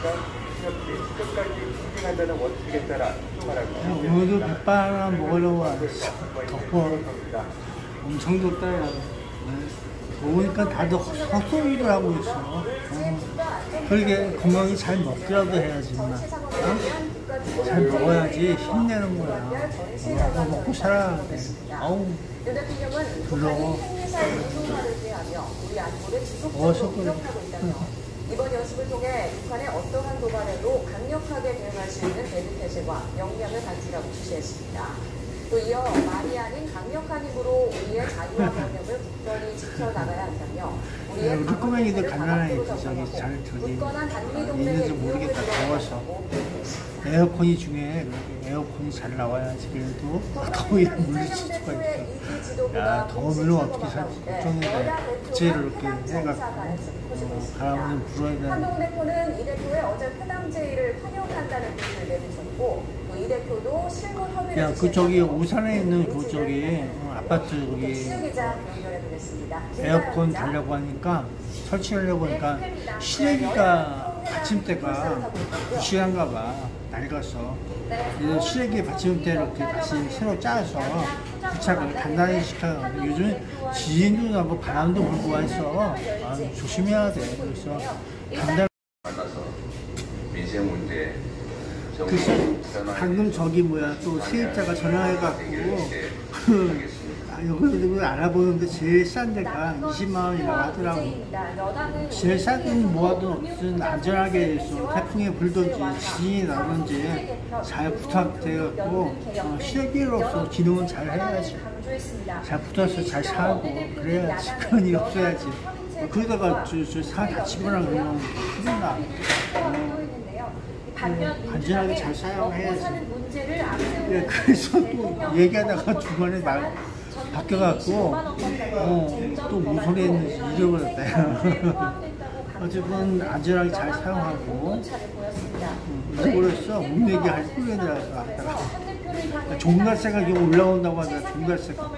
끝까지 진행한다는 원칙에 따라 말합니다. 오늘도 백반 하나 먹으려고 왔어. 덥고 엄청 덥다 야. 더우니까 다들 헛소리를 하고 있어. 그러게 건강히 잘 먹더라도 해야지 마. 잘 먹어야지 힘내는 거야. 먹고 살아야 돼. 아우 부러워. 속도를. 이번 연습을 통해 북한의 어떠한 도발에도 강력하게 대응할 수 있는 대비태세와 역량을 갖추라고 지시했습니다. 또 이어 말이 아닌 강력한 힘으로 우리의 자유와 번영을 굳건히 지켜나가야 한다며 우리의 꼬맹이들 갓난아이 저기 잘 저기 있는지 모르겠다. 더워서 에어컨이 중요해. 에어컨이 잘 나와야지 그래도 더위를 물리칠 수가 있어. 야 더우면 어떻게 살지 걱정이다. 부채를 이렇게 해갖고 바람은 불어야 돼. 한동훈 대표는 이 대표의 어제 회담 제의를 환영한다는 뜻을 내비쳤고 또 이 대표도 실무 협의를 야 그 저기 오산에 있는 그 저기 아파트 거기 에어컨 달라고 하니까 설치하려고 하니까 실외기가 받침대가 부실한가 봐. 낡았어. 그래서 실외기 받침대 이렇게 다시 새로 짜서 부착을 단단히 시켜요. 요즘 지진도 나고 바람도 불고 해서 조심해야 돼. 그래서 단단. 민생 문제. 그래서 방금 저기 뭐야 또 세입자가 전화해갖고 여기를 알아보는데 제일 싼 데가 20만 원이라고 하더라고. 제일 싼 데는 뭐하든 없든 안전하게 해서 태풍이 불든지 지진이 나든지 잘 부탁돼갖고 실외기로서 기능은 잘 해야지. 잘 붙어서 잘 사고 그래야지. 그런 일 없어야지. 그러다가 사 다치거나 그러면 힘들다. 안전하게 잘 사용해야지. 예, 그래서 또 얘기하다가 중간에 말 바뀌어갖고 또 무슨 소리 했는지 잊어버렸다. 어쨌든 안전하게 잘 사용하고 잊어버렸어. 못 얘기할 꿀려들어서 하다가 종갈세가 이게 올라온다고 하더라. 종갈세가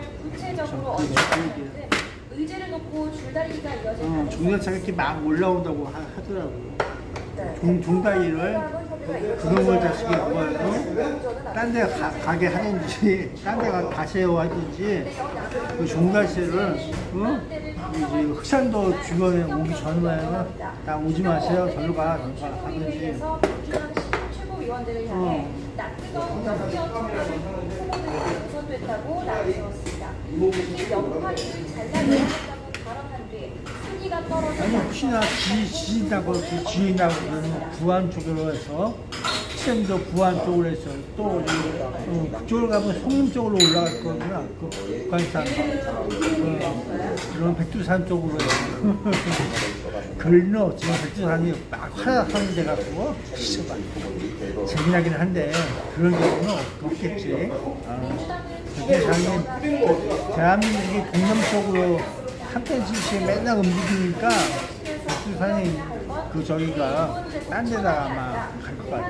종갈세가 이렇게 막 올라온다고 하더라고. 종다리를 그놈의 자식이 뭐예요? 딴 데 가게 하든지 딴 데 가세요 하든지 그 종갈세를 이제 흑산도 주변에 오기 전에 다 오지 마세요. 절로 가 하든지 최고위원들을 향해 낯뜨거운 연기와 후보들이 당선됐다고 나서었습니다. 특히 연파리를 잘라내야 한다고 발언한 뒤 순위가 떨어져 아니 혹시나 지진다고 지진다고 그러면 부안 쪽으로 해서 시험도 부안 쪽으로 해서 또 그쪽으로 가면 송림 쪽으로 올라갈 거구나. 그 북한산 그런 백두산 쪽으로 해서 그리는 지금 백두산이 막 화하는 데 갖고 재미나긴 한데 그런 경우는 없겠지. 백두산이 대한민국이 동남쪽으로 한편씩 맨날 움직이니까 백두산이 그 저기가 딴 데다가 아마 갈 것 같아.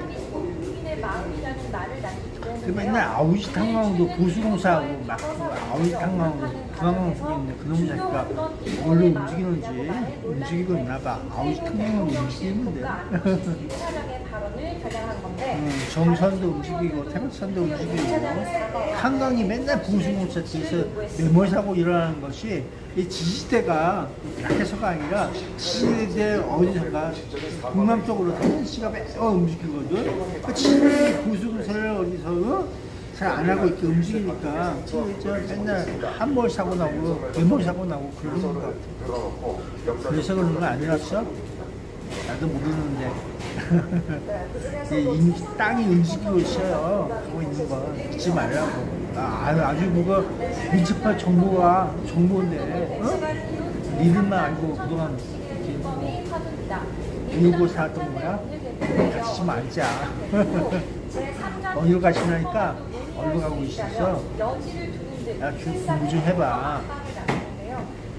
그 맨날 아우지 탕강도 보수공사하고 막 아우지 탕강하고 중앙강 속에 있는데 그놈 자기가 뭘로 움직이는지 움직이고 있나봐. 아우지 탕강은 움직이는데 정선도 움직이고 태백산도 움직이고 한강이 맨날 보수공사 뒤에서 매몰사고 일어나는 것이 이 지지대가 약해서가 아니라 지지대 어디선가 동남쪽으로 tendency가 매우 움직이거든. 그 지지대 보수공사를 어디서 잘 안 하고 이렇게 움직이니까 맨날 한 몰 사고 나고 두 몰 사고 나고 그러는 것 같아. 그래서 그런 거 아니었어? 나도 모르는데. 땅이 움직이고 있어요. 하고 있는 거 잊지 말라고. 아주 뭐가 민첩한 정보인데 니들만 알고 그동안 이러고 살았던 거야? 다치지 말자. 어디로 가시나니까 어디로 가고 있었어? 야, 공부 좀 해봐.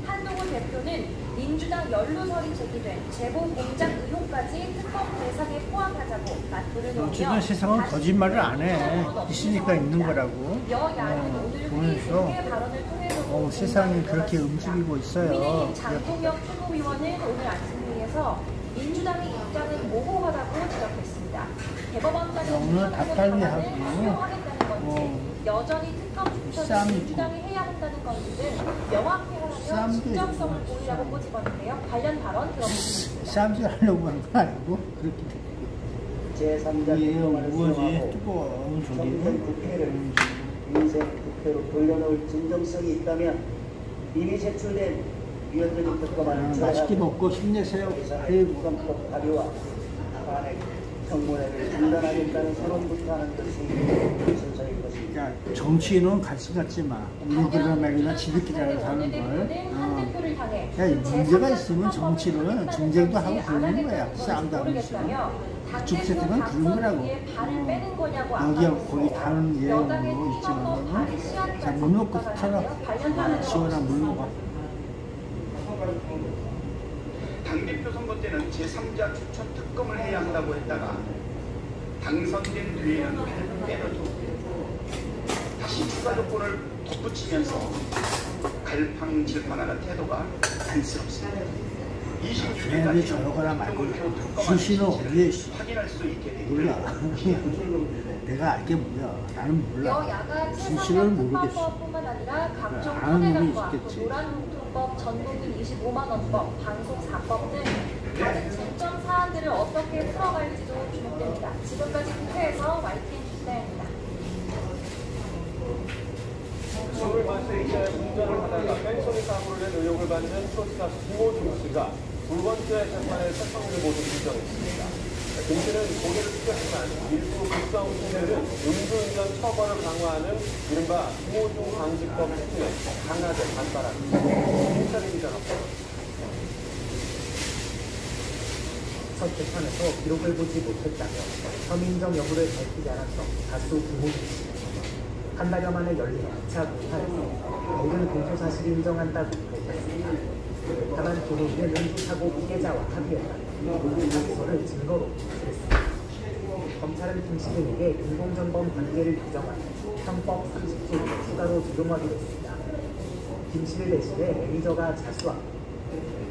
한동훈 대표는 민주당 연루설이 제기된 재봉 공작 의혹까지 특검 대상에 포함하자고 맞불을 놓으며 어쨌든 세상은 거짓말을 안 해. 있으니까 있는 거라고. 보면서 세상이 그렇게 움직이고 있어요. 국민의힘 장동혁 최고위원은 오늘 아침 회의에서 민주당의 입장은 모호하다고 오늘 닭갈비하고 여전히 특검 쌈이 주장이 해야 한다는 건지 명확히 하라면 진정성을 보이라고 꼬집었는데요. 관련 발언 들어보겠습니다. 쌈질 하려고 하는 건 아니고 그렇게 제3자 이게 국정화를 뭐지 수용하고 뜨거운 정권 소리를 국회를 민생 국회로 돌려놓을 진정성이 있다면 이미 제출된 위원적인 특검안을 맛있게 먹고 힘내세요. 아이고. 특검법 발의와 탄핵 청문회를 중단하겠다는 선언부터 하는 것이 순서일 것입니다. 야, 정치인은 관심 갖지 마. 우리들이나 말이나 지들끼리 알아서 하는 걸. 야, 문제가 있으면 정치는 정쟁도 하고 그러는 거야. 싸움도 하고 있으면. 그쪽 세트는 그런 거라고. 여기하고 거기 다른 예로 있지만. 자, 물 먹고 켜라. 시원한 물 먹어. 당대표 선거 때는 제3자 추천 특검을 해야 한다고 했다가 당선된 뒤에는 빼놓고 다시 추가 조건을 덧붙이면서 갈팡질팡하는 태도가 안쓰럽습니다. 26일까지 저러거나 말고 수시는 어디에 확인할 수 있게 되기를 몰라. 내가 알게 뭐야. 나는 몰라. 수시를 모르겠어. 뿐만 아니라 각종 아는 놈이 토대감과 있겠지. 노란봉투법, 전국민 25만 원법, 방송 4법 등 다른 쟁점 사안들을 어떻게 풀어갈지도 주목됩니다. 지금까지 국회에서 YTN 기자입니다. 술을 마실 때 운전을 하다가 뺑소니 사고를 낸 의혹을 받는 쇼스타 김호중 씨가 두 번째 재판에 설성을 모두 인정했습니다. 김 씨는 고개를 숙였지만 일부 극성 세력은 음주운전 처벌을 강화하는 이른바 김호중 방지법 추진에 강하게 반발합니다. 김철희 기자가 첫 재판에서 기록을 보지 못했다며 혐의 인정 여부를 밝히지 않았던 가수 김호중 씨. 한 달여 만에 열린 2차 공판에서 모든 공소 사실을 인정한다고 밝혔습니다. 다만 김호중은 음주사고 피해자와 합의했다. 자기소를 증거로 제출했습니다. 검찰은 김 씨 등에게 공공정범 관계를 규정한 형법 30조를 추가로 적용하기로 했습니다. 김 씨를 대신해 매니저가 자수하고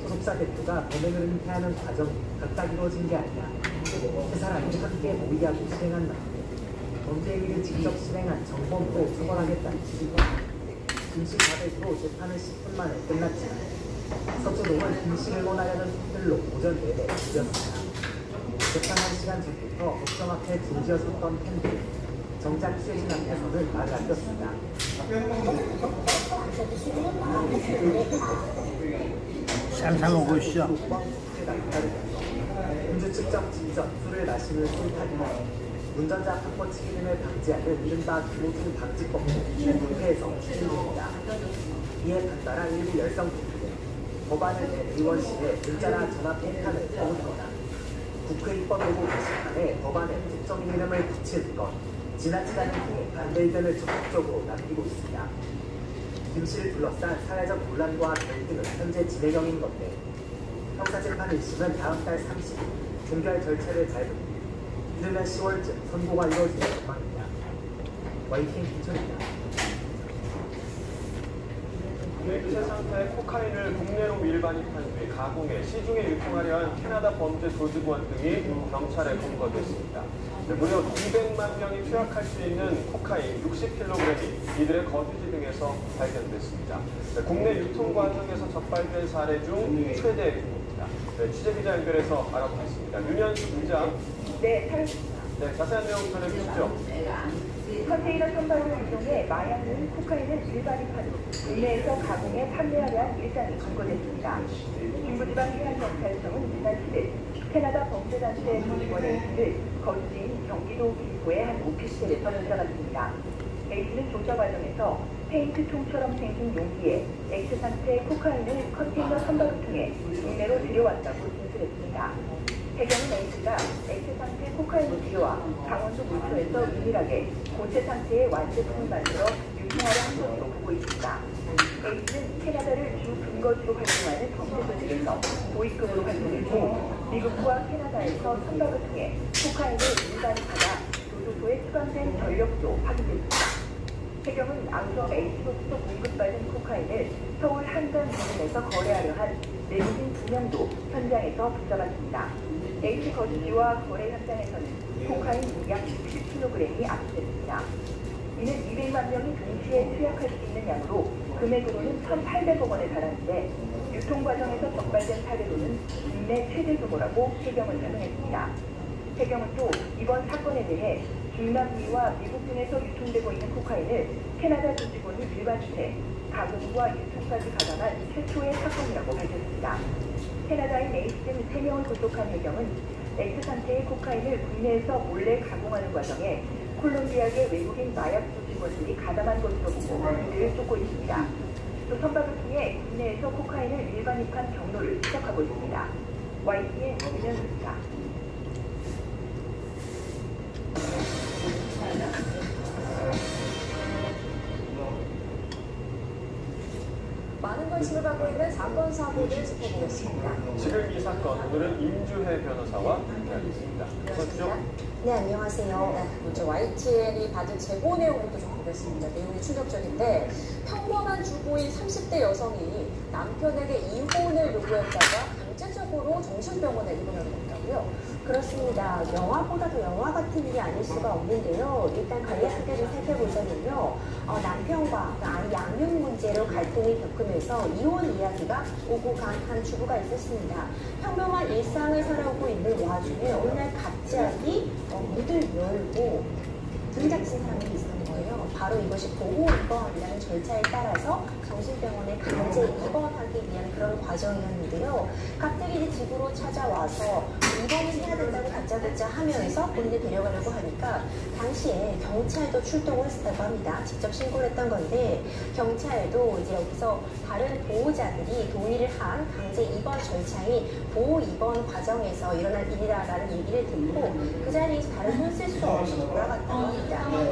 소속사 대표가 범행을 은폐하는 과정이 각각 이루어진 게 아니라 세 사람이 함께 모의하고 실행한 나 범죄 행위를 직접 실행한 정범도 처벌하겠다는 취지입니다. 김 씨 자백으로 재판은 10분 만에 끝났지만 서초동은 김 씨를 원하려는 분들로 오전 내내 줄였습니다. 재판 1시간 전부터 법정 앞에 줄지어 섰던 팬들, 정작 취재진 앞에서는 말을 아꼈습니다. 상상하고 있어. 음주 측정 직전 술을 마시는 술타기나 운전자 바꿔치기 등을 방지하는 이른바 김호중 방지법도 국회에서 추진됩니다. 이에 반발한 일부 열성팀들은 법안을 낸 의원실에 문자나 전화 팽탄을 퍼붓습니다. 국회 입법예고 게시판에 법안에 특정인 이름을 붙이는 것, 지나치다는 등의 반대 의견을 적극적으로 남기고 있습니다. 김 씨를 둘러싼 사회적 논란과 갈등은 현재 진행형인 건데 형사재판 1심은 다음 달 30일 종결 절차를 밟은 뒤 이르면 10월쯤 선고가 이루어질 전망입니다. YTN 김철입니다. 뇌체 상태의 코카인을 국내로 밀반입한 뒤 가공해 시중에 유통하려 한 캐나다 범죄 조직원 등이 경찰에 검거됐습니다. 무려 200만 명이 투약할 수 있는 코카인 60kg이 이들의 거주지 등에서 발견됐습니다. 국내 유통 과정에서 적발된 사례 중 최대입니다. 취재기자 연결해서 알아보겠습니다. 윤현수 기자. 네, 살았습니다. 네, 자세한 내용 전해주시죠. 컨테이너 선박을 이용해 마약 등 코카인을 밀반입한 후 국내에서 가공해 판매하려 한 일당이 검거됐습니다. 중부지방해양경찰청은 지난 7일 캐나다 범죄단체 조직원의 A씨를 거주지인 경기도 김포의 한 오피스텔에서 조사갔습니다. A씨는 조사 과정에서 페인트통처럼 생긴 용기에 X 상태의 코카인을 컨테이너 선박을 통해 국내로 들여왔다고 진술했습니다. 해경은 A씨가 X 상태 코카인을 들여와 강원도 물소에서 은밀하게 고체 상태의 완제품을 만들어 유통하려 한 것으로 보고 있습니다. A씨는 캐나다를 주 근거지로 활동하는 범죄 조직에서 도입금으로 활동했고 미국과 캐나다에서 선박을 통해 코카인을 밀반입하다 교도소에 수감된 전력도 확인됐습니다. 해경은 앞서 A씨로부터 공급받은 코카인을 서울 한강 부근에서 거래하려 한 내국인 2명도 현장에서 붙잡았습니다. H 거주지와 거래 현장에서는 코카인 약 60kg이 압수됐습니다. 이는 200만 명이 동시에 투약할 수 있는 양으로 금액으로는 1,800억 원에 달하는데 유통 과정에서 적발된 사례로는 국내 최대 규모라고 해경은 설명했습니다. 해경은 또 이번 사건에 대해 중남미와 미국 등에서 유통되고 있는 코카인을 캐나다 조직원이 일반채, 가공과 유통까지 가담한 최초의 사건이라고 밝혔습니다. 캐나다인 A씨 등 3명을 구속한 해경은 X 상태의 코카인을 국내에서 몰래 가공하는 과정에 콜롬비아계 외국인 마약 조직원들이 가담한 것으로 보고 이들을 쫓고 있습니다. 또 선박을 통해 국내에서 코카인을 일반입한 경로를 추적하고 있습니다. YTN 김현수입니다. 많은 관심을 받고 있는 사건 사고를 짚어보겠습니다. 지금 이 사건, 오늘은 임주혜 변호사와 함께하겠습니다. 어서 오십시오. 네, 안녕하세요. 먼저 YTN이 받은 제보 내용부터 좀 보겠습니다. 내용이 충격적인데 평범한 주부인 30대 여성이 남편에게 이혼을 요구했다가 강제적으로 정신병원에 입원하게 됐다고요? 그렇습니다. 영화보다도 영화 같은 일이 아닐 수가 없는데요. 일단 간략하게 좀 살펴보자면요. 남편과 아이 양육 문제로 갈등을 겪으면서 이혼 이야기가 오고 간 한 주부가 있었습니다. 평범한 일상을 살아오고 있는 와중에 어느 날 갑자기 문을 열고 등장친 사람이 있었던 거예요. 바로 이것이 보호 입원이라는 절차에 따라서 정신병원에 강제 입원하기 위한 그런 과정이었는데요. 갑자기 이제 집으로 찾아와서 입원을 해야 된다고 다짜고짜 하면서 본인을 데려가려고 하니까 당시에 경찰도 출동을 했다고 합니다. 직접 신고를 했던 건데 경찰도 이제 여기서 다른 보호자들이 동의를 한 강제 입원 절차인 보호 입원 과정에서 일어난 일이라는 얘기를 듣고 그 자리에서 다른 손 쓸 수 없이 돌아갔다고 합니다.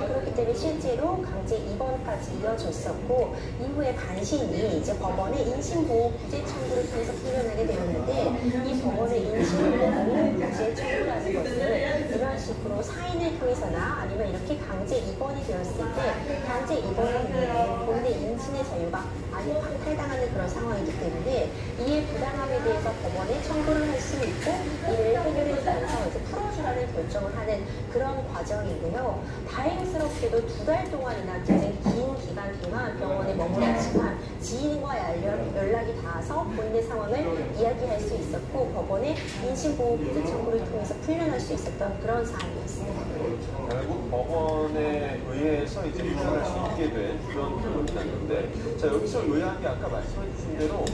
그렇기 때문에 실제로 강제 입원까지 이어졌었고 이후에 간신히 이제 법원의 인신보호 구제 청구를 통해서 풀려나게 되었는데 이 법원의 인신보호 구제 청구라는 것은 이런 식으로 사인을 통해서나 아니면 이렇게 강제 입원이 되었을 때 강제 입원을 위해 본인의 인신의 자유가 아예 박탈당하는 그런 상황이기 때문에 이에 부당함에 대해서 법원에 청구를 할 수 있고 이를 해결해주면서 이제 풀어주라는 결정을 하는 그런 과정이고요. 다행스럽게도 2달 동안이나 굉장히 긴 기간 동안 병원에 머물렀지만 지인과 연락이 닿아서 본인의 상황을 이야기할 수 있었고 법원의 인신보호 구제 청구를 통해서 풀려날 수 있었던 그런 상황이었습니다. 결국 법원에 의해서 이제 풀려날 수 있게 된 그런 결론이 났는데 자 여기서 의아한 게 아까 말씀해 주신 대로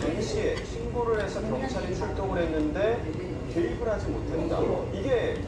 당시에 신고를 해서 경찰이 출동을 했는데 개입을 하지 못했다. 이게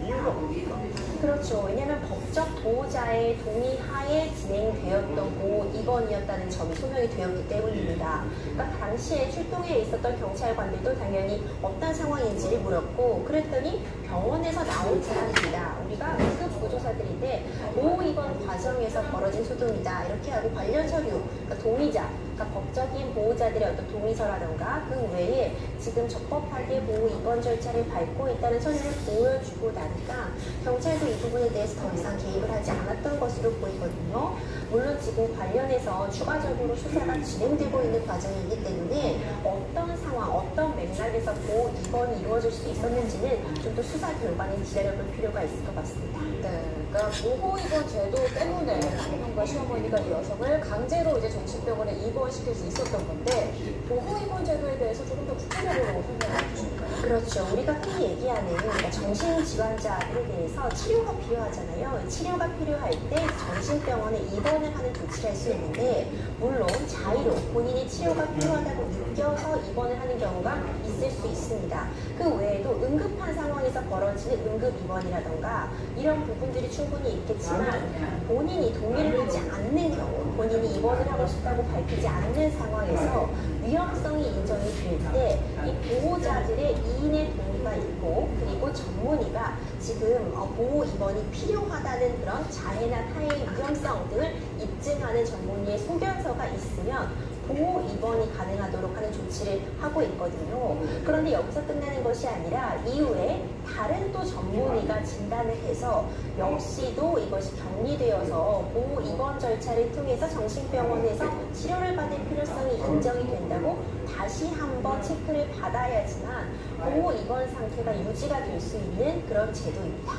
이유가 뭡니까? 그렇죠. 왜냐하면 법적 보호자의 동의하에 진행되었던 보호 입원이었다는 점이 소명이 되었기 때문입니다. 그러니까 당시에 출동해 있었던 경찰관들도 당연히 어떤 상황인지를 물었고 그랬더니 병원에서 나오지 않습니다. 우리가 응급 보조사들인데 보호 입원 과정에서 벌어진 소동이다. 이렇게 하고 관련 서류, 그러니까 동의자, 그러니까 법적인 보호자들의 어떤 동의서라던가 그 외에 지금 적법하게 보호 입원 절차를 밟고 있다는 서류를 보여주고 나니까 경찰도 이 부분에 대해서 더 이상 개입을 하지 않았던 것으로 보이거든요. 물론 지금 관련해서 추가적으로 수사가 진행되고 있는 과정이기 때문에 어떤 상황, 어떤 맥락에서 보호 입원이 이루어질 수 있었는지는 좀 더 수사 결과는 기다려볼 필요가 있을 것 같습니다. 네, 그러니까 보호 입원 제도 때문에 남편과 시어머니가 이 여성을 강제로 이제 정신병원에 입원시킬 수 있었던 건데 보호 입원 제도에 대해서 조금 더 구체적으로 설명해 주실까요? 그렇죠. 우리가 흔히 얘기하는 그러니까 정신질환자들에 대해서 치료가 필요하잖아요. 치료가 필요할 때 정신병원에 입원을 하는 조치를 할 수 있는데 물론 자의로 본인이 치료가 필요하다고 느껴서 입원을 하는 경우가 있을 수 있습니다. 그 외에도 응급한 상황에서 벌어지는 응급 입원이라던가 이런 부분들이 충분히 있겠지만 본인이 동의를 하지 않는 경우 본인이 입원을 하고 싶다고 밝히지 않는 상황에서 위험성이 인정이 될 때 이 보호자들의 2인의 동의가 있고 그리고 전문의가 지금 보호 입원이 필요하다는 그런 자해나 타해의 위험성 등을 입증하는 전문의의 소견서가 있으면 보호 입원이 가능하도록 하는 조치를 하고 있거든요. 그런데 여기서 끝나는 것이 아니라 이후에 다른 또 전문의가 진단을 해서 역시도 이것이 격리되어서 보호 입원 절차를 통해서 정신병원에서 치료를 받을 필요성이 인정이 된다고 다시 한번 체크를 받아야지만 보호 입원 상태가 유지가 될 수 있는 그런 제도입니다.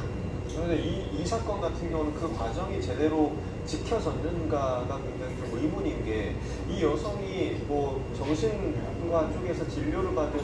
그런데 이 사건 같은 경우는 그 과정이 제대로 지켜졌는가가 굉장히 좀 의문인 게, 이 여성이 뭐 정신과 쪽에서 진료를 받은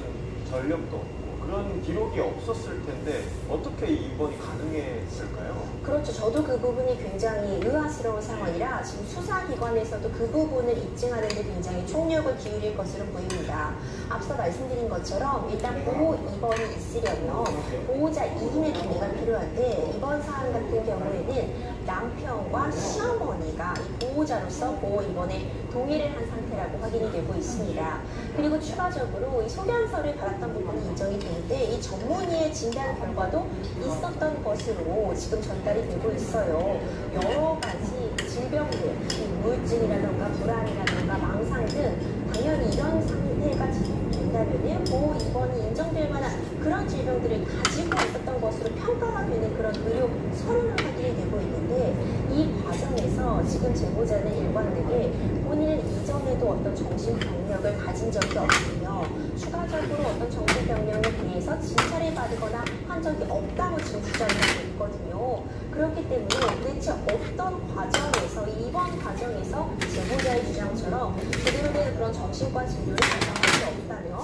전력도 없고 그런 기록이 없었을 텐데 어떻게 이 입원이 가능했을까요? 그렇죠. 저도 그 부분이 굉장히 의아스러운 상황이라 지금 수사기관에서도 그 부분을 입증하는 데 굉장히 총력을 기울일 것으로 보입니다. 앞서 말씀드린 것처럼 일단 보호 입원이 있으려면 보호자 2인의 동의가 필요한데, 이번 사안 같은 경우에는 남편과 시어머니가 이 보호자로서 보호 입원에 동의를 한 상태라고 확인이 되고 있습니다. 그리고 추가적으로 이 소견서를 받았던 부분이 인정이 되는데, 이 전문의의 진단 결과도 있었던 것으로 지금 전달이 되고 있어요. 여러 가지 질병들, 우울증이라던가 불안이라던가 망상 등 당연히 이런 상태가 지속된다면 보호 입원이 인정될 만한 그런 질병들을 가지고 있었던 것으로 평가가 되는 그런 의료 서류를 확인이 되고 있는데, 이 과정에서 지금 제보자는 일관되게 본인은 이전에도 어떤 정신병력을 가진 적이 없으며 추가적으로 어떤 정신병력에 대해서 진찰을 받거나 한 적이 없다고 지금 주장을 하고 있거든요. 그렇기 때문에 도대체 어떤 과정에서, 입원 과정에서 제보자의 주장처럼 제대로 된 그런 정신과 진료를 받아볼 수 없다면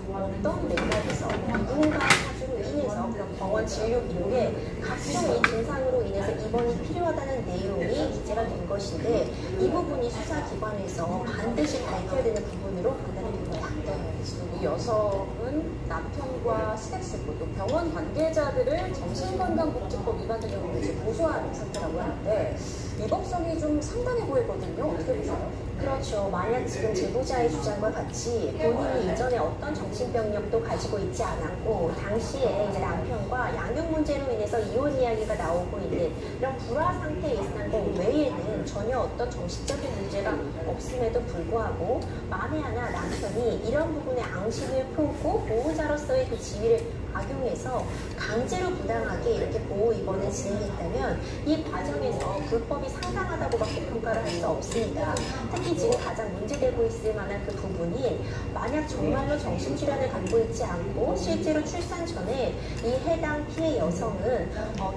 어떤 맥락에서 누군가 사주로 인해서 그런 병원 진료 기록에 각종 이 증상으로 인해서 입원이 필요하다는 내용이 기재가 된 것인데, 이 부분이 수사기관에서 반드시 밝혀야 되는 부분으로 판단이 됩니다. 지금 이 여성은 남편과 시댁쓰고 또 병원 관계자들을 정신건강복지법 위반 등으로 이제 고소한 상태라고 하는데 위법성이 좀 상당해 보이거든요. 어떻게 보세요? 그렇죠. 만약 지금 제보자의 주장과 같이 본인이 이전에 어떤 정신병력도 가지고 있지 않았고 당시에 이제 남편과 양육 문제로 인해서 이혼 이야기가 나오고 있는 이런 불화 상태에 있었던 것 외에는 전혀 어떤 정신적인 문제가 없음에도 불구하고 만에 하나 남편이 이런 부분에 앙심을 품고 보호자로서의 그 지위를 악용해서 강제로 부당하게 이렇게 보호 입원을 진행했다면 이 과정에서 불법이 상당하다고밖에 평가를 할 수 없습니다. 특히 지금 가장 문제되고 있을 만한 그 부분이, 만약 정말로 정신질환을 갖고 있지 않고 실제로 출산 전에 이 해당 피해 여성은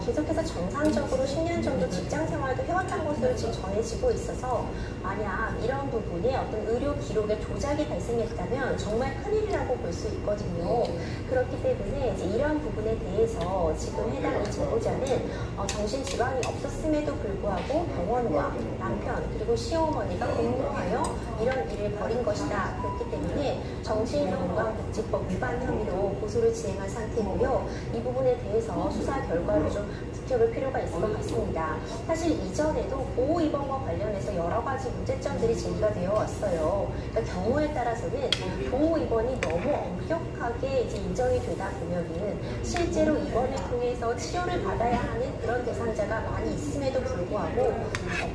계속해서 정상적으로 10년 정도 직장 생활도 해왔던 것으로 지금 전해지고 있어서 만약 이런 부분에 어떤 의료 기록에 조작이 발생했다면 정말 큰일이라고 볼 수 있거든요. 그렇기 때문에 이제 이런 부분에 대해서 지금 해당 이 제보자는 정신질환이 없었음에도 불구하고 병원과 남편 그리고 시어머니가 공모하여 이런 일을 벌인 것이다. 그렇기 때문에 정신건강복지법 위반 혐의로 고소를 진행한 상태고요. 이 부분에 대해서 수사 결과를 좀 지켜볼 필요가 있을 것 같습니다. 사실 이전에도 보호 입원과 관련해서 여러 가지 문제점들이 제기가 되어 왔어요. 그러니까 경우에 따라서는 보호 입원이 너무 엄격하게 이제 인정이 되다 보면은 실제로 입원을 통해서 치료를 받아야 하는 그런 대상자가 많이 있음에도 불구하고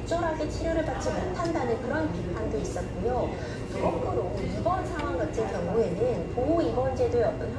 적절하게 치료를 받지 못한다는 그런 비판도 있었고요. 거꾸로 이번 상황 같은 경우에는 보호 입원 제도의 어떤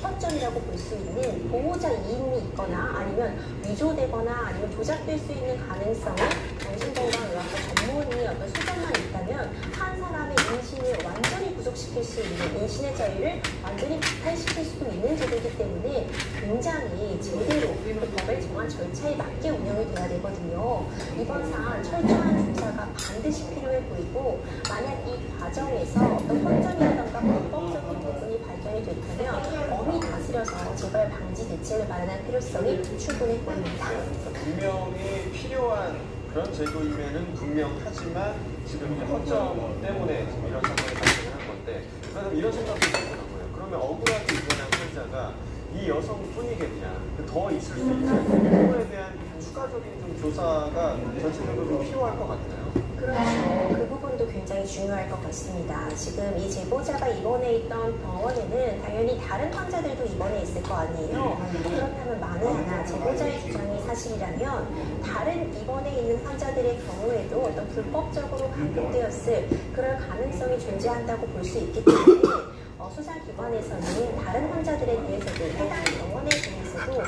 허점이라고 볼 수 있는 보호자 이인이 있거나 아니면 위조되거나 아니면 조작될 수 있는 가능성이 정신건강의학과 전문의 어떤 수정만 있다면 한 사람의 인신을 완전히 구속시킬 수 있는, 인신의 자유를 완전히 박탈시킬 수도 있는 제도이기 때문에 굉장히 제대로 그 법에 정한 절차에 맞게 운영이 돼야 되거든요. 이번 사안 철저한 조사가 반드시 필요해 보이고, 만약 이 과정에서 어떤 허점이라던가 불법적인 부분이 발견이 됐다면 엄히 다스려서 재발 방지 대책을 마련할 필요성이 충분해 보입니다. 분명히 필요한 그런 제도이면은 분명하지만 지금 이제 허점 때문에 지금 이런 사건이 발생을 한 건데, 그럼 이런 생각도 드는 거예요. 그러면 억울하게 입원한 환자가 이 여성뿐이겠냐? 더 있을 수 있지 않냐? 이 부분에 대한 추가적인 좀 조사가 전체적으로 좀 필요할 것 같나요? 그렇죠. 그 부분도 굉장히 중요할 것 같습니다. 지금 이 제보자가 입원해 있던 병원에는 당연히 다른 환자들도 입원해 있을 거 아니에요. 그렇다면 만에 하나 제보자의 주장이 사실이라면 다른 입원해 있는 환자들의 경우에도 어떤 불법적으로 감금되었을 그럴 가능성이 존재한다고 볼 수 있기 때문에 수사기관에서는 다른 환자들에 대해서도 해당 병원에 대해서도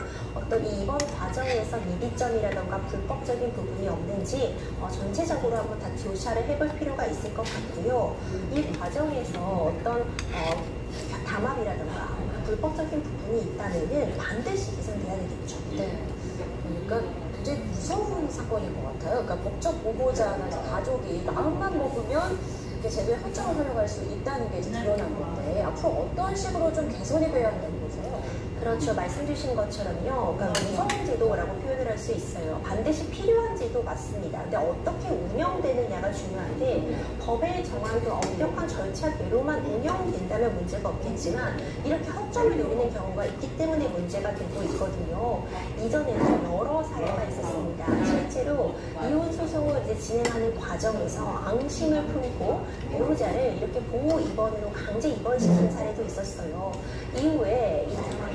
어떤 이 입원 과정에서 미비점이라던가 불법적인 부분이 없는지 전체적으로 한번 다 조사를 해볼 필요가 있을 것 같고요. 이 과정에서 어떤 담합이라던가 불법적인 부분이 있다면은 반드시 개선돼야 되겠죠. 네. 그러니까 굉장히 무서운 사건인 것 같아요. 그러니까 법적 보호자나 가족이 마음만 먹으면 제도에 허점을 활용할 수 있다는 게 이제 드러난 건데 앞으로 어떤 식으로 좀 개선이 되어야 한다는 거세요? 그렇죠. 말씀 주신 것처럼요. 그러니까 무서운 제도라고 표현을 할 수 있어요. 반드시 필요한 제도 맞습니다. 근데 어떻게 운영되느냐가 중요한데 법에 정한 그 엄격한 절차대로만 운영된다면 문제가 없겠지만 이렇게 허점을 노리는 경우가 있기 때문에 문제가 되고 있거든요. 이전에도 여러 사례가 있었습니다. 실제로 이혼 소송을 이제 진행하는 과정에서 앙심을 품고 배우자를 이렇게 보호 입원으로 강제 입원시킨 사례도 있었어요. 이후에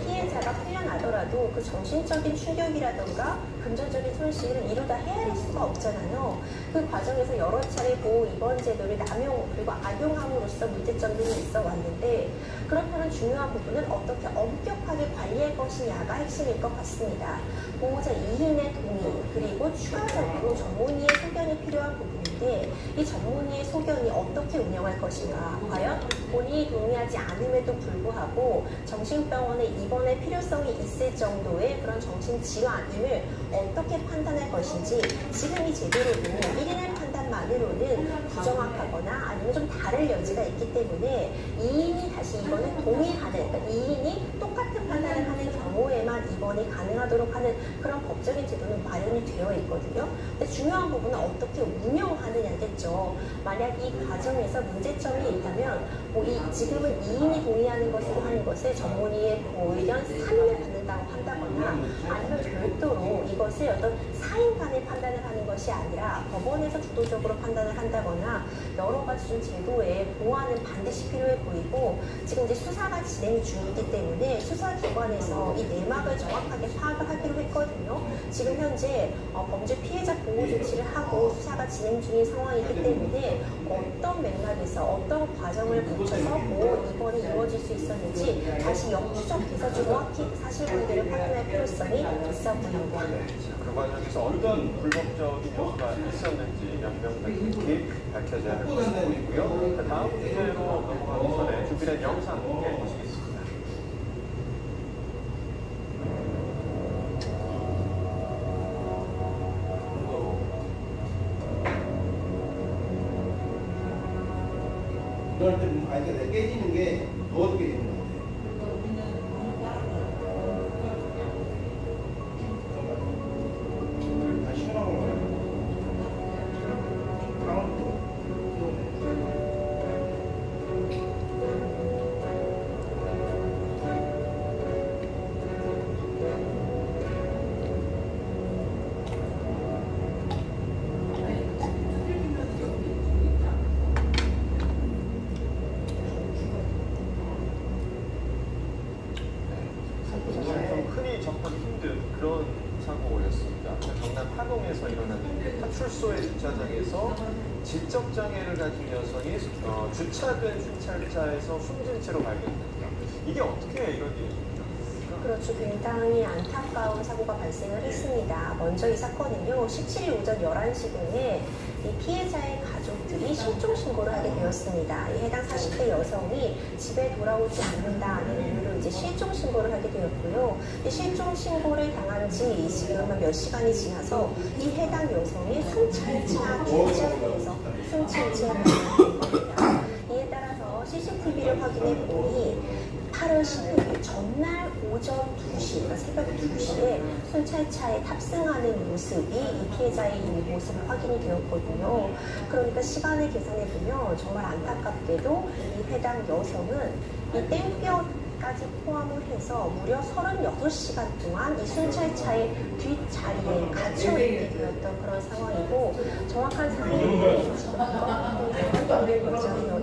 피해자가 풀려나더라도 그 정신적인 충격이라던가 금전적인 손실을 이루다 헤아릴 수가 없잖아요. 그 과정에서 여러 차례 보호 입원 제도를 남용 그리고 악용함으로써 문제점들이 있어 왔는데 그렇다면 중요한 부분은 어떻게 엄격하게 관리할 것이냐가 핵심일 것 같습니다. 보호자 2인의 동의 그리고 추가적으로 전문의의 소견이 필요한 부분인데 이 전문의의 소견이 어떻게 운영할 것인가 과연 본인이 동의하지 않음에도 불구하고 정신병원에 입원할 필요성이 있을 정도의 그런 정신질환임을 어떻게 판단할 것인지 지금 이 제도로도 1인의 판단만으로는 부정확하거나 아니면 좀 다를 여지가 있기 때문에 2인이 다시 입원을 동의하는 그러니까 2인이 똑같은 판단을 하는 경우에만 입원이 가능하도록 하는 그런 법적인 제도는 마련이 되어 있거든요. 근데 중요한 부분은 어떻게 운영하느냐겠죠. 만약 이 과정에서 문제점이 있다면 지금은 2인이 동의하는 것으로 하는 것을 전문의의 의견 3인을 받는다고 한다거나 아니면 별도로 이것을 어떤 4인 간의 판단을 하는 것이 아니라 법원에서 주도적으로 판단을 한다거나 여러 가지 좀 제도의 보완은 반드시 필요해 보이고 지금 이제 수사가 진행 중이기 때문에 수사기관에서 이 내막을 정확하게 파악을 하기로 했거든요. 지금 현재 범죄 피해자 보호 조치를 하고 수사가 진행 중인 상황이기 때문에 어떤 맥락에서 어떤 과정을 거쳐서 보호 입원이 이루어질 수 있었는지 다시 역추적해서 정확히 사실관계를 확인할 필요성이 있어 보입니다. 그 과정에서 어떤 불법적인 요소가 있었는지 명명백백히 밝혀져야 할 것으로 보이고요. 다음 주제로 넘어가기 전에 준비된 영상 함께 보시겠습니다. 그럴 때 아니 깨지는 게 더 어떻게 되는 거 같아요. 다시 시원하고 흔히 접하기 힘든 그런 사고였습니다. 경남 하동에서 일어난 파출소의 주차장에서 지적 장애를 가진 여성이 주차된 순찰차에서 숨진 채로 발견됐다. 이게 어떻게 이런 일입니까? 그렇죠. 굉장히 안타까운 사고가 발생을 했습니다. 먼저 이 사건은요, 17일 오전 11시경에 이 피해자의 가족들이 실종 신고를 하게 되었습니다. 이 해당 40대 여성이 집에 돌아오지 않는다는 이유로 이제 실종 신고를 하게 되었고요. 이 실종 신고를 당한 지 지금 몇 시간이 지나서 이 해당 여성이 순찰차 뒷자리에서 숨진 채 발견된 겁니다. 이에 따라서 CCTV를 확인해 보니 8월 16일 전날 오전 2시, 그러니까 새벽 2시에 순찰차에 탑승하는 모습이 이 피해자의 이 모습을 확인이 되었거든요. 그러니까 시간을 계산해 보면 정말 안타깝게도 이 해당 여성은 이 땡볕까지 포함을 해서 무려 36시간 동안 이 순찰차의 뒷자리에 갇혀있게 되었던 그런 상황이고 정확한 상황은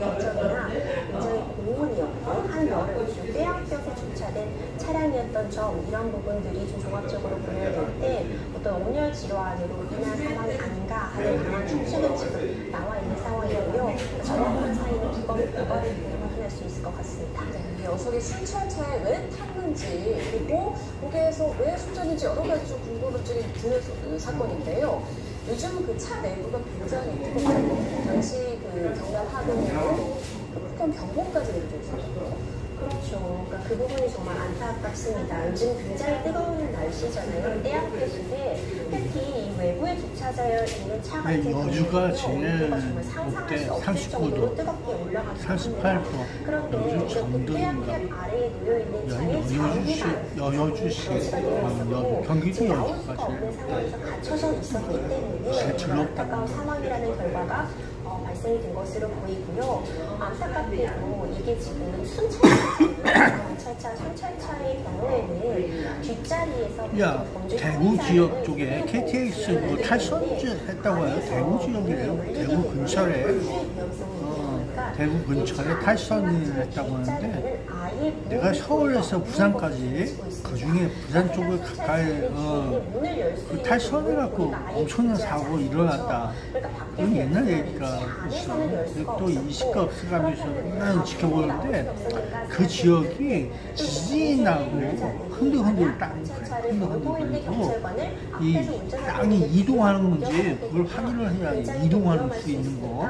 여정이나 굉장히 고온이었고 한 열흘 떼약볕에 주차된 차량이었던 점 이런 부분들이 좀 종합적으로 고려될 때 어떤 온열 질환으로 인한 사망이 아닌가 하는 그런 추측은 지금 나와 있는 상황이고요. 정확한 사인은 기관의 결과를 통해 확인할 수 있을 것 같습니다. 네, 녀석이 순찰차에 왜 탔는지 그리고 거기에서 왜 숨졌는지 여러 가지 좀 궁금증이 드는 사건인데요. 요즘 그 차 내부가 굉장히 뜨겁고 당시 그 경남 하동에는 북한 경보까지 내려져 있었어요. 그렇죠. 그러니까 그 부분이 정말 안타깝습니다. 요즘 굉장히 뜨거운 날씨잖아요. 때학교인데 특히 이 외부에 주차되어 있는 차 같은 경우는 여주가 제일 온도가 정말 상상할 수 없을 39도, 정도로 뜨겁게 올라가기 48도. 그런데 여주 이렇게 정도인가? 때학교 아래에 놓여 있는 차에 여주시, 경기도 여주가 없는 상황에서 갇혀져 있었기 때문에 제일 즐겁다. 안타까운 상황이라는 결과가 발생이 된 것으로 보이고요. 안타깝게도 이게 지금 순찰차의 경우에는 뒷자리에서 야, 대구 지역 쪽에 KTX 뭐 탈선지 했다고 해요. 대구 지역이래요. 대구 근처에. 대구 근처에 탈선을 했다고 하는데 내가 서울에서 부산까지 그 중에 부산 쪽을 가까이 그 탈선을 갖고 엄청난 사고 일어났다. 이건 옛날 얘기가 있어. 또 이식가 없어가면서 나는 지켜보는데 그 지역이 지진이 나고 흔들흔들 땅 그래. 흔들흔들 그리고 이 땅이 이동하는 건지 그걸 확인을 해야 이동하는 수 있는 거.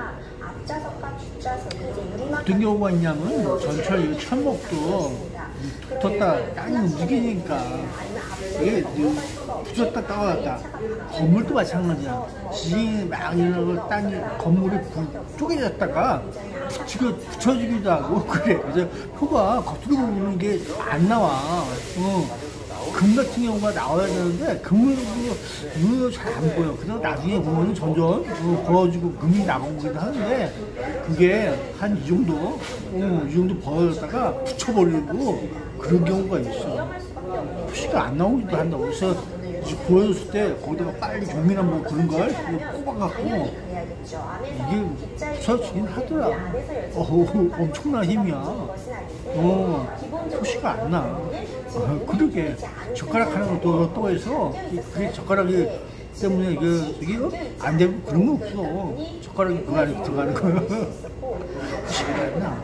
어떤 경우가 있냐면 전철 이 철목도 붙었다 땅이 움직이니까 이게 붙었다 떨어졌다. 건물도 마찬가지야. 지진이 막 일어나고 땅이 건물이 쪼개졌다가 붙여지기도 하고 그래. 그래서 표가 겉으로 보면 이게 안 나와. 금 같은 경우가 나와야 되는데 금은 잘 안 보여. 그래서 나중에 보면 점점 부어지고 금이 나오기도 하는데 그게 한 이 정도 벌어졌다가 붙여버리고 그런 경우가 있어. 표시가 안 나오기도 한다고. 그래서 보여줬을 때 거기다가 빨리 종이나 뭐 그런 걸 뽑아갖고 이게 붙여지긴 하더라. 엄청난 힘이야. 표시가 안 나. 그러게 젓가락 하는 것도 또 해서 그게 젓가락이 때문에 이게 안 되고 그런 거 없어. 젓가락이 그 안에 들어가는 거야. 표시가 안 나.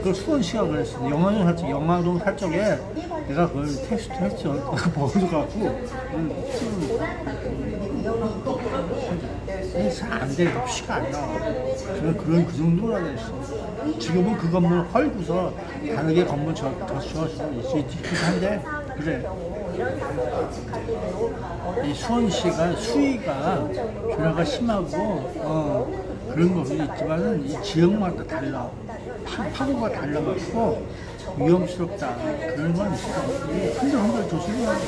그 수원시가 그랬어. 영화동 살적에 내가 그걸 테스트 했죠. 벗어갖고 안 돼. 표시가 안 나와. 그런 그 정도라 그랬어. 지금은 그 건물 헐고서 다르게 건물 졌을 수 있긴 한데 그래. 이 수원시가 수위가 변화가 심하고 그런 것도 있지만은 이 지역마다 달라. 파고가 달라가지고 위험스럽다. 그런 건 있어. 흔들흔들 조심해야 돼.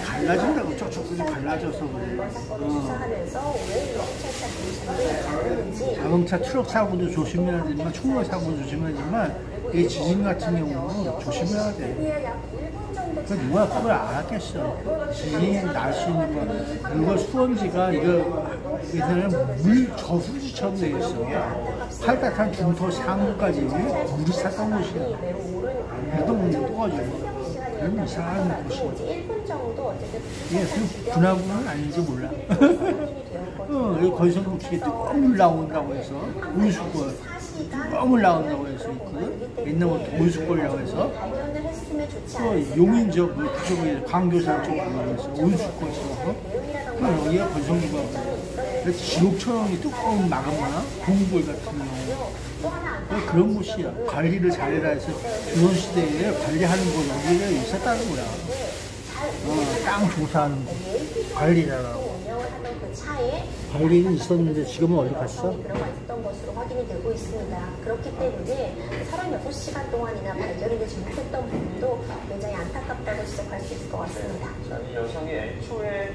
갈라진다고 저쪽으로 갈라져서 그래. 자동차 트럭 사고도 조심해야 되지만 총로 사고도 조심해야 되지만 이 지진 같은 경우는 조심해야 돼. 그 누가 그걸 알았겠어. 지진이 날 수 있는 거. 그리고 수원지가 예전에 물 저수지처럼 돼 있어. 팔다탄 중토 상부까지 물이 찼던 곳이야. 그래도 떠가지고. 그러면 이상한 곳이야. 예, 그 분화구는 아닌지 몰라. 여기 건설국 측에 뜨거운 물 나온다고 해서 온수골 뜨거운 물 나온다고 해서 있거든. 옛날부터 온수골이라고 해서 또 용인적 그쪽에 광교산 쪽으로 해서 온수골 있어. 여기가 건설국가 그래서 지옥처럼 뜨거운 마그마 공골 같은 경우 그런 곳이야. 관리를 잘해라 해서 조선시대에 관리하는 곳 여기가 있었다는 거야. 땅 조사하는 거 관리자라고. 관리는 있었는데 지금은 어디 갔어? 들어가 있었던 것으로 확인이 되고 있습니다. 그렇기 때문에 36시간 동안이나 발견이 되지 못했던 부분도 굉장히 안타깝다고 지적할 수 있을 것 같습니다. 자, 이 여성이 애초에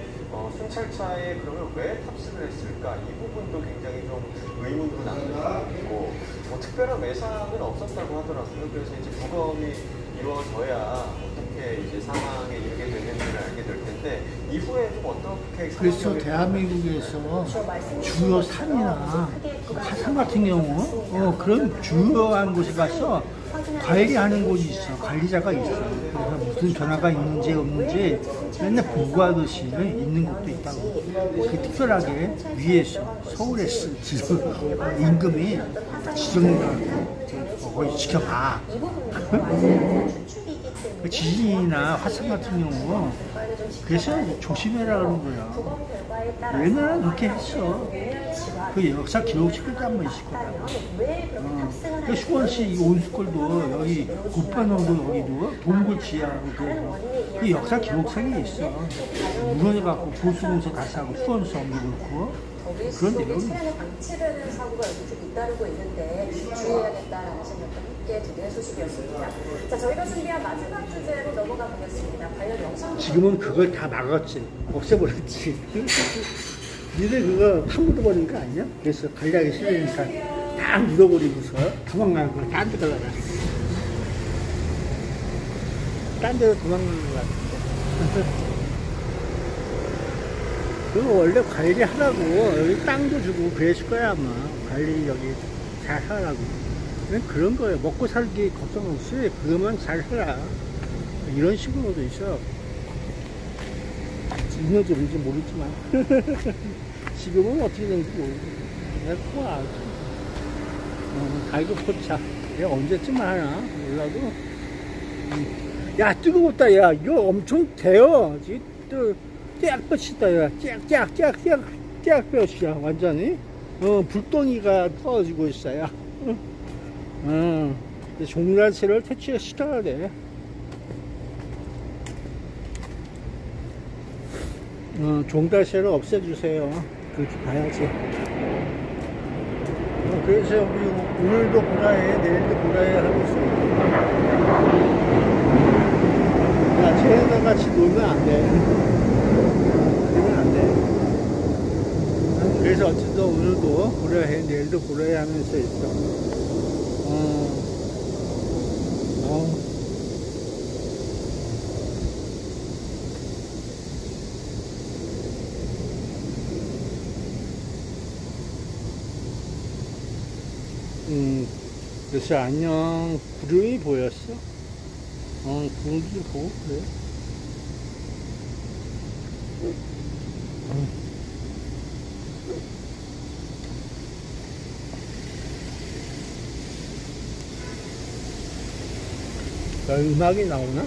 순찰차에 그러면 왜 탑승을 했을까? 이 부분도 굉장히 좀 의문으로 남겨지고 특별한 외상은 없었다고 하더라고요. 그래서 이제 부검이 이루어져야 어떻게 이제 상황에 이르게 됐는지를 알게 될 텐데 이후에 좀 어떻게 그래서 대한민국에서 주요 산이나 산 같은 경우 그런 주요한 곳에 가서 관리하는 곳이 있어. 관리자가 있어. 그래서 무슨 변화가 있는지 없는지 맨날 보고하듯이 있는 곳도 있다고. 그 특별하게 위에서 서울에서 임금이 지정해서 거기 지켜봐. 그 지진이나 화산 같은 경우 그래서 조심해라 그러는 거야. 옛날에 그렇게 했어. 그 역사 기록시킬 때 한 번 있을 거야. 그 수원시 온수골도 여기 고판원도 여기도 동굴 지하고 그 역사 기록상에 있어. 무너져갖고 보수공사 다시 하고 수원섬도 그렇고 그런 내용이 있어. 방치되는 사고가 여기 좀 잇따르고 있는데 주의해야겠다라는 생각도 함께 드는 소식이었습니다. 자, 저희가 준비한 마지막 주제로 넘어가 보겠습니다. 관련 영상 지금은 그걸 다 막았지. 없애버렸지. 니들 그거 다 묻어버린 거 아니야? 그래서 관리하기 싫으니까 다 묻어버리고서 도망가고 딴 데 가려고. 딴 데로 도망가는 거 같아. 그거 원래 관리하라고 여기 땅도 주고 그랬을 거야 아마. 관리 여기 잘 하라고. 그런 거예요. 먹고 살기 걱정 없이 그것만 잘 해라. 이런 식으로도 있어. 있는지 없는지 모르지만 지금은 어떻게 되는지 모르고 내가 그거 알지. 아이고 포차 내가 언제쯤 하나 몰라도. 야 뜨거웠다. 야 이거 엄청 돼요. 또 쫙볕이다. 야 쫙볕이야 완전히. 불덩이가 떨어지고 있어요. 종란새를 퇴치시켜야 돼. 종달새를 없애주세요. 그렇게 봐야지. 그래서 우리 오늘도 보라해, 내일도 보라해 하고 있습니다. 야, 쟤네들 같이 놀면 안 돼. 그러면 안 돼. 그래서 어쨌든 오늘도 보라해, 내일도 보라해 하면서 있어. 그래서 안녕. 구름이 보였어. 구름도 보고 그래. 야, 음악이 나오나?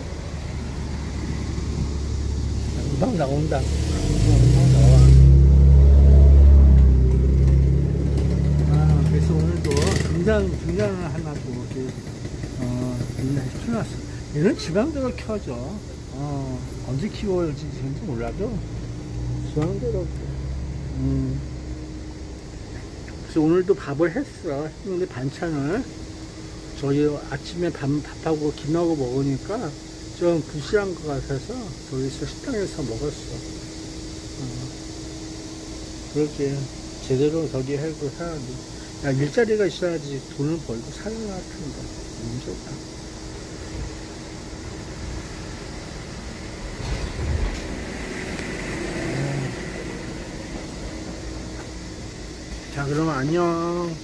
음악 나온다. 음악 나와. 그래서 오늘도 등산을 하려고 켜놨어. 얘는 지방대로 켜져. 언제 키워질지 몰라도 지방대로. 그래서 오늘도 밥을 했어. 했는데 반찬을 저희 아침에 밥하고 김하고 먹으니까 좀 부실한 것 같아서 저기서 식당에서 먹었어. 그렇게 제대로 저기 해고 사야 돼. 야, 일자리가 있어야지 돈을 벌고 사는 것 같은데 문제다. 자, 그럼 안녕.